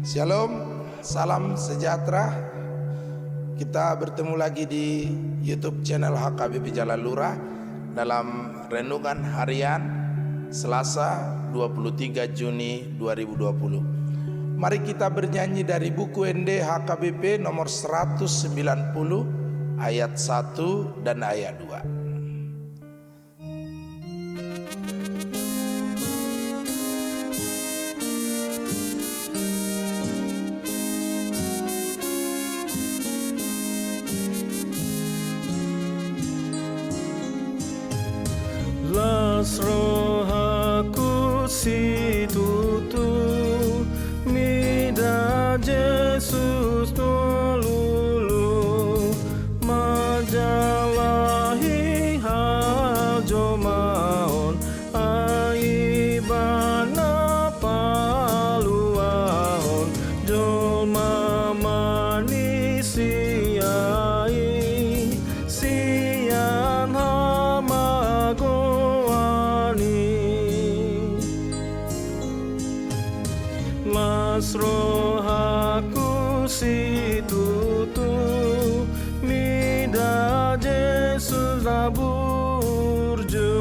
Shalom, salam sejahtera. Kita bertemu lagi di YouTube channel HKBP Jalan Lurah dalam renungan harian Selasa 23 Juni 2020. Mari kita bernyanyi dari buku ND HKBP nomor 190 ayat 1 dan ayat 2. Las rohaku situtu mida Jesus nolulu majalahi hajo maon aibana paluahon jolma manisiai sian hamago Mas rohaku situtu mida Jesus laburju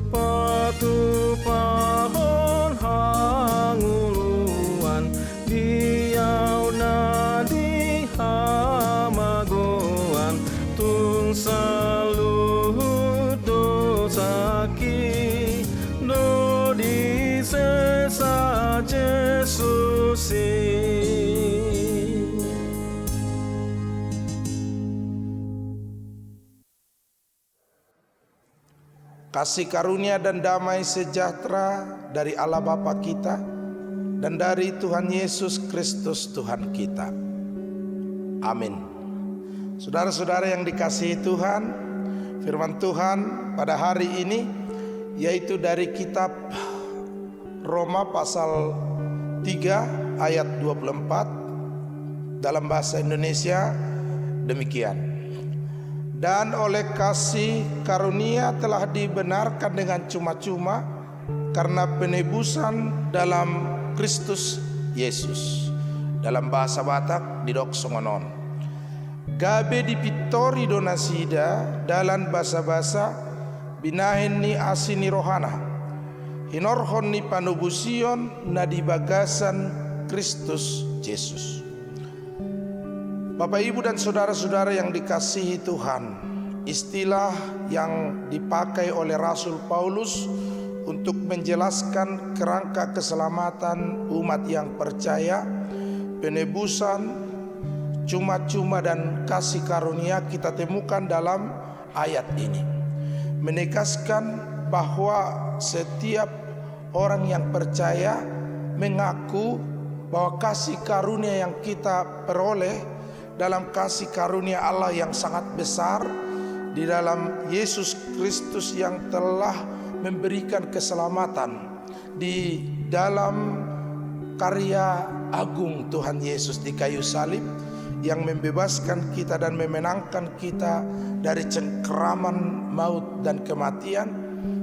patu pahon hanguluan diau nadi hamagoan tung saluhut dosaki do di sesa Yesus. Kasih karunia dan damai sejahtera dari Allah Bapa kita dan dari Tuhan Yesus Kristus Tuhan kita. Amin. Saudara-saudara yang dikasihi Tuhan, firman Tuhan pada hari ini yaitu dari kitab Roma pasal 3 ayat 24 dalam bahasa Indonesia demikian. Dan oleh kasih karunia telah dibenarkan dengan cuma-cuma karena penebusan dalam Kristus Yesus. Dalam bahasa Batak didok songonon. Gabe dipitori donasida dalam bahasa-bahasa binahen ni asini rohana. Hinorhon ni panubusion na dibagasan Kristus Yesus. Bapak, Ibu dan saudara-saudara yang dikasihi Tuhan, istilah yang dipakai oleh Rasul Paulus untuk menjelaskan kerangka keselamatan umat yang percaya, penebusan, cuma-cuma dan kasih karunia kita temukan dalam ayat ini. Menegaskan bahwa setiap orang yang percaya mengaku bahwa kasih karunia yang kita peroleh dalam kasih karunia Allah yang sangat besar di dalam Yesus Kristus yang telah memberikan keselamatan di dalam karya agung Tuhan Yesus di kayu salib yang membebaskan kita dan memenangkan kita dari cengkeraman maut dan kematian,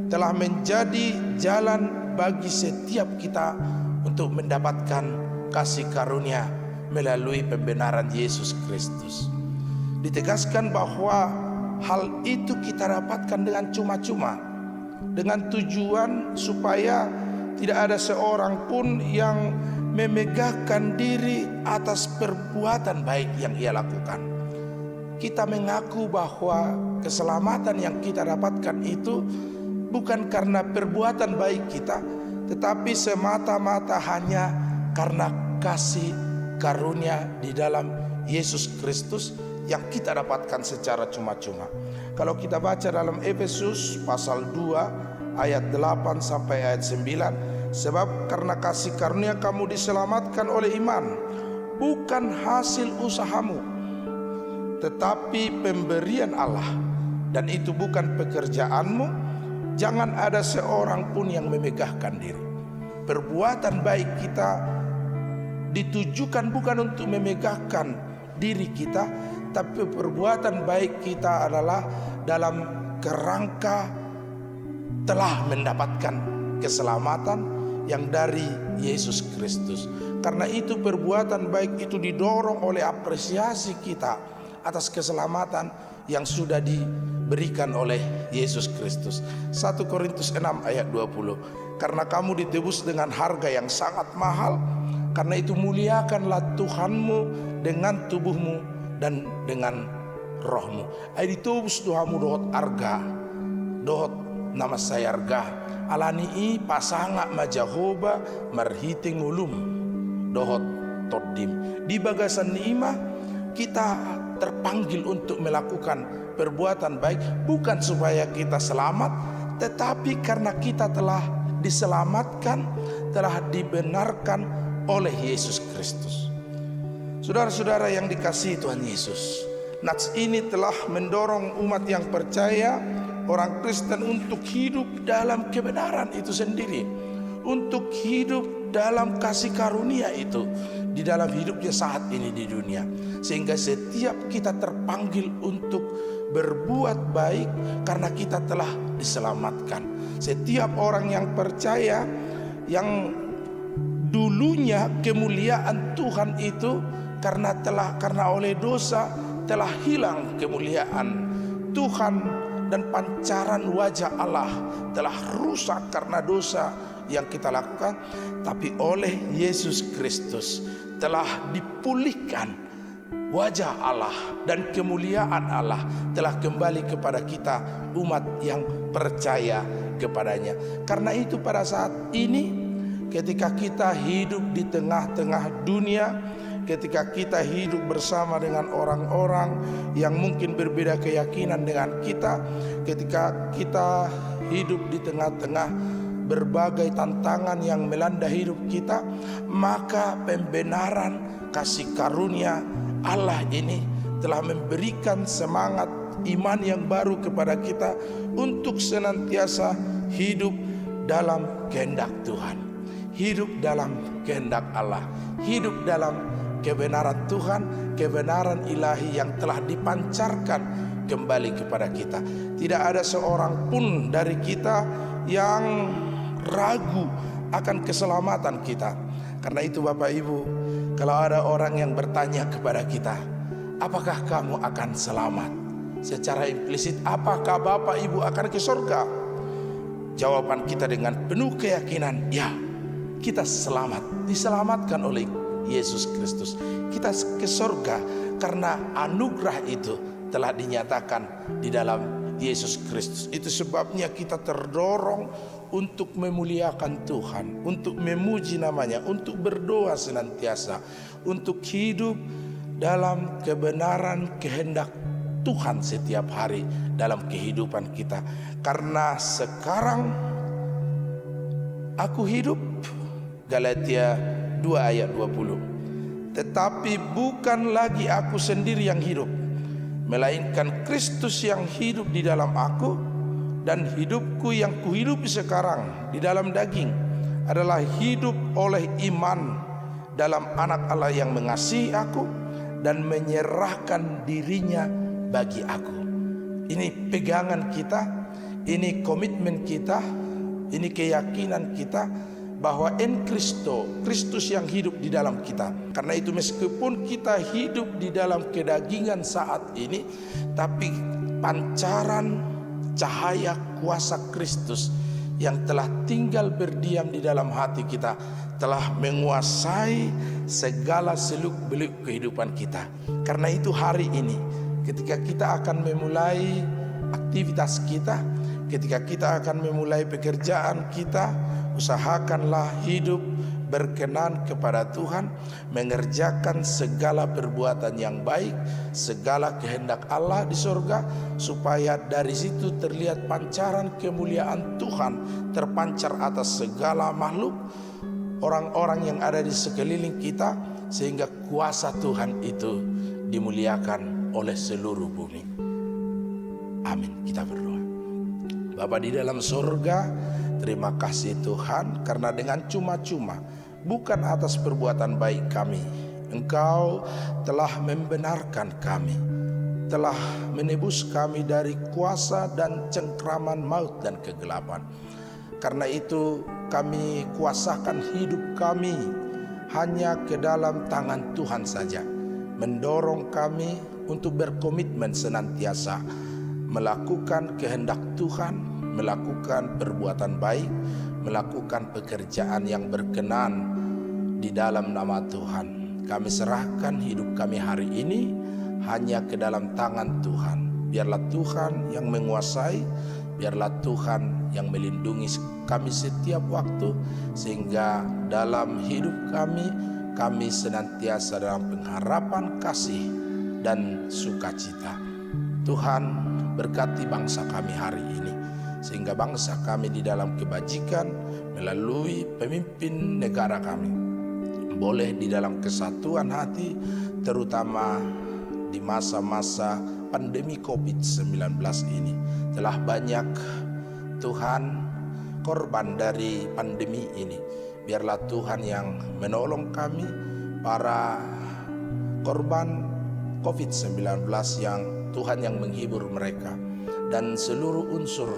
telah menjadi jalan bagi setiap kita untuk mendapatkan kasih karunia melalui pembenaran Yesus Kristus. Ditegaskan bahwa hal itu kita dapatkan dengan cuma-cuma, dengan tujuan supaya tidak ada seorang pun yang memegahkan diri atas perbuatan baik yang ia lakukan. Kita mengaku bahwa keselamatan yang kita dapatkan itu bukan karena perbuatan baik kita, tetapi semata-mata hanya karena kasih karunia di dalam Yesus Kristus yang kita dapatkan secara cuma-cuma. Kalau kita baca dalam Efesus pasal 2 ayat 8 sampai ayat 9, sebab karena kasih karunia kamu diselamatkan oleh iman, bukan hasil usahamu, tetapi pemberian Allah, dan itu bukan pekerjaanmu, jangan ada seorang pun yang memegahkan diri. Perbuatan baik kita ditujukan bukan untuk memegahkan diri kita, tapi perbuatan baik kita adalah dalam kerangka telah mendapatkan keselamatan yang dari Yesus Kristus. Karena itu perbuatan baik itu didorong oleh apresiasi kita atas keselamatan yang sudah diberikan oleh Yesus Kristus. 1 Korintus 6 ayat 20. Karena kamu ditebus dengan harga yang sangat mahal, karena itu muliakanlah Tuhanmu dengan tubuhmu dan dengan rohmu. Ai ditebus Tuhanmu dohot arga, dohot nama sayarga. Alani i pasanga majahoba marhiting ulum dohot todim. Di bagasan ni'imah kita terpanggil untuk melakukan perbuatan baik, bukan supaya kita selamat, tetapi karena kita telah diselamatkan, telah dibenarkan oleh Yesus Kristus. Saudara-saudara yang dikasihi Tuhan Yesus, nats ini telah mendorong umat yang percaya, orang Kristen, untuk hidup dalam kebenaran itu sendiri, untuk hidup dalam kasih karunia itu di dalam hidupnya saat ini di dunia. Sehingga setiap kita terpanggil untuk berbuat baik karena kita telah diselamatkan. Setiap orang yang percaya, yang dulunya kemuliaan Tuhan itu karena oleh dosa telah hilang kemuliaan Tuhan, dan pancaran wajah Allah telah rusak karena dosa yang kita lakukan. Tapi oleh Yesus Kristus telah dipulihkan wajah Allah, dan kemuliaan Allah telah kembali kepada kita umat yang percaya kepadanya. Karena itu pada saat ini ketika kita hidup di tengah-tengah dunia, ketika kita hidup bersama dengan orang-orang yang mungkin berbeda keyakinan dengan kita, ketika kita hidup di tengah-tengah berbagai tantangan yang melanda hidup kita, maka pembenaran kasih karunia Allah ini telah memberikan semangat iman yang baru kepada kita untuk senantiasa hidup dalam kehendak Tuhan, hidup dalam kehendak Allah, hidup dalam kebenaran Tuhan, kebenaran ilahi yang telah dipancarkan kembali kepada kita. Tidak ada seorang pun dari kita yang ragu akan keselamatan kita. Karena itu Bapak Ibu, kalau ada orang yang bertanya kepada kita, apakah kamu akan selamat? Secara implisit, apakah Bapak Ibu akan ke surga? Jawaban kita dengan penuh keyakinan, ya, kita selamat, diselamatkan oleh Yesus Kristus. Kita ke surga karena anugerah itu telah dinyatakan di dalam Yesus Kristus. Itu sebabnya kita terdorong untuk memuliakan Tuhan, untuk memuji namanya, untuk berdoa senantiasa, untuk hidup dalam kebenaran kehendak Tuhan setiap hari dalam kehidupan kita. Karena sekarang aku hidup, Galatia 2 ayat 20. Tetapi bukan lagi aku sendiri yang hidup, melainkan Kristus yang hidup di dalam aku. Dan hidupku yang kuhidupi sekarang di dalam daging adalah hidup oleh iman dalam Anak Allah yang mengasihi aku dan menyerahkan dirinya bagi aku. Ini pegangan kita, ini komitmen kita, ini keyakinan kita bahwa en Kristo, Kristus yang hidup di dalam kita. Karena itu meskipun kita hidup di dalam kedagingan saat ini, tapi pancaran cahaya kuasa Kristus yang telah tinggal berdiam di dalam hati kita telah menguasai segala seluk-beluk kehidupan kita. Karena itu hari ini ketika kita akan memulai aktivitas kita, ketika kita akan memulai pekerjaan kita, usahakanlah hidup berkenan kepada Tuhan, mengerjakan segala perbuatan yang baik, segala kehendak Allah di surga, supaya dari situ terlihat pancaran kemuliaan Tuhan terpancar atas segala makhluk, orang-orang yang ada di sekeliling kita, sehingga kuasa Tuhan itu dimuliakan oleh seluruh bumi. Amin. Kita berdoa. Bapa di dalam surga, terima kasih Tuhan, karena dengan cuma-cuma, bukan atas perbuatan baik kami, Engkau telah membenarkan kami, telah menebus kami dari kuasa dan cengkraman maut dan kegelapan. Karena itu kami kuasakan hidup kami hanya ke dalam tangan Tuhan saja. Mendorong kami untuk berkomitmen senantiasa melakukan kehendak Tuhan, melakukan perbuatan baik, melakukan pekerjaan yang berkenan di dalam nama Tuhan. Kami serahkan hidup kami hari ini hanya ke dalam tangan Tuhan. Biarlah Tuhan yang menguasai, biarlah Tuhan yang melindungi kami setiap waktu, sehingga dalam hidup kami senantiasa dalam pengharapan kasih dan sukacita. Tuhan berkati bangsa kami hari ini, sehingga bangsa kami di dalam kebajikan melalui pemimpin negara kami boleh di dalam kesatuan hati, terutama di masa-masa pandemi COVID-19 ini. Telah banyak Tuhan korban dari pandemi ini. Biarlah Tuhan yang menolong kami, para korban COVID-19 yang Tuhan yang menghibur mereka, dan seluruh unsur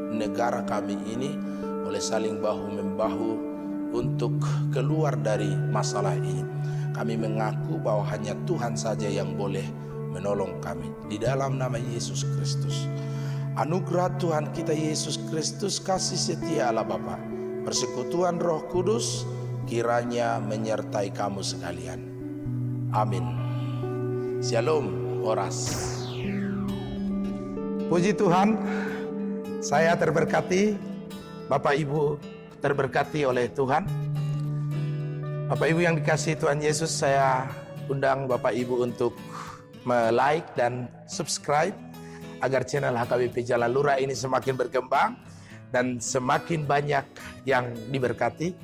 negara kami ini boleh saling bahu-membahu untuk keluar dari masalah ini. Kami mengaku bahwa hanya Tuhan saja yang boleh menolong kami. Di dalam nama Yesus Kristus, anugerah Tuhan kita Yesus Kristus, kasih setia Allah Bapa, persekutuan Roh Kudus kiranya menyertai kamu sekalian. Amin. Shalom, Horas. Puji Tuhan, saya terberkati, Bapak Ibu terberkati oleh Tuhan. Bapak Ibu yang dikasihi Tuhan Yesus, saya undang Bapak Ibu untuk like dan subscribe agar channel HKBP Jalan Lurah ini semakin berkembang dan semakin banyak yang diberkati,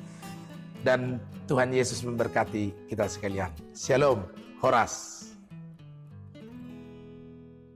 dan Tuhan Yesus memberkati kita sekalian. Shalom, Horas.